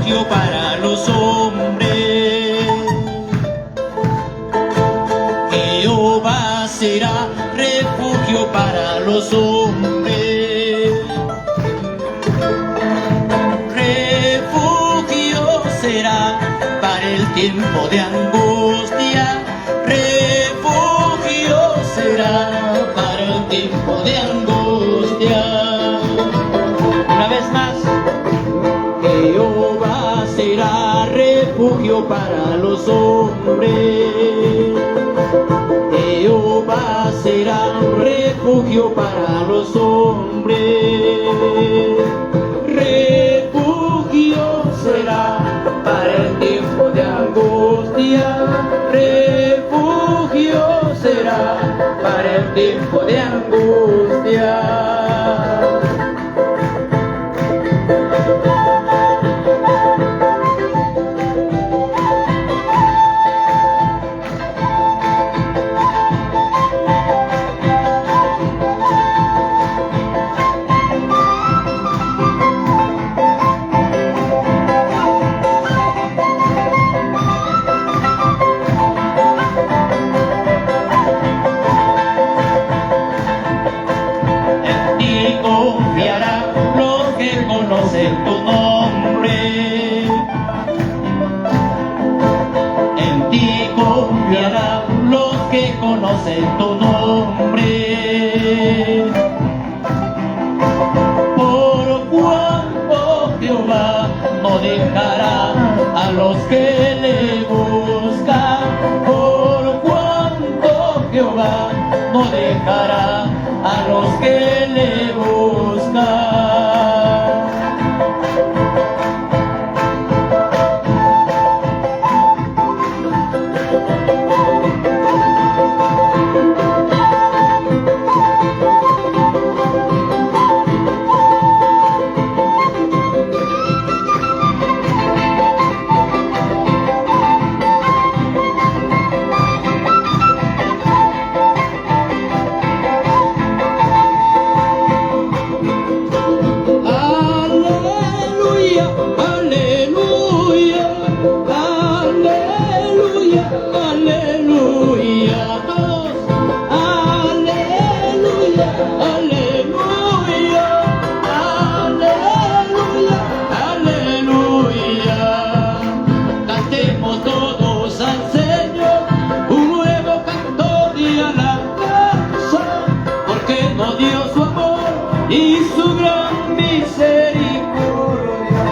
refugio para los hombres. Jehová será refugio para los hombres. Refugio será para el tiempo de angustia. Refugio será para el tiempo de angustia. Una vez más. Jehová será refugio para los hombres. Jehová será refugio para los hombres. Refugio será para el tiempo de angustia. Refugio será para el tiempo de angustia. Conocen tu nombre, en ti confiarán los que conocen tu nombre. Por cuanto Jehová no dejará a los que le buscan, por cuanto Jehová no dejará a los que le buscan. Y su gran misericordia.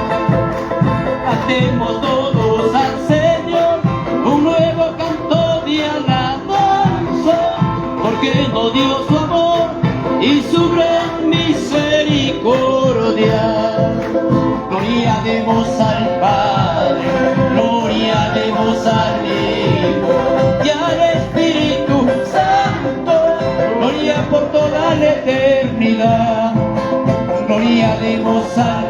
Cantemos todos al Señor un nuevo canto de alabanza, porque nos dio su amor y su gran misericordia. Gloria demos al Padre, gloria demos al Hijo y al Espíritu Santo, gloria por toda la eternidad. Gloria demos al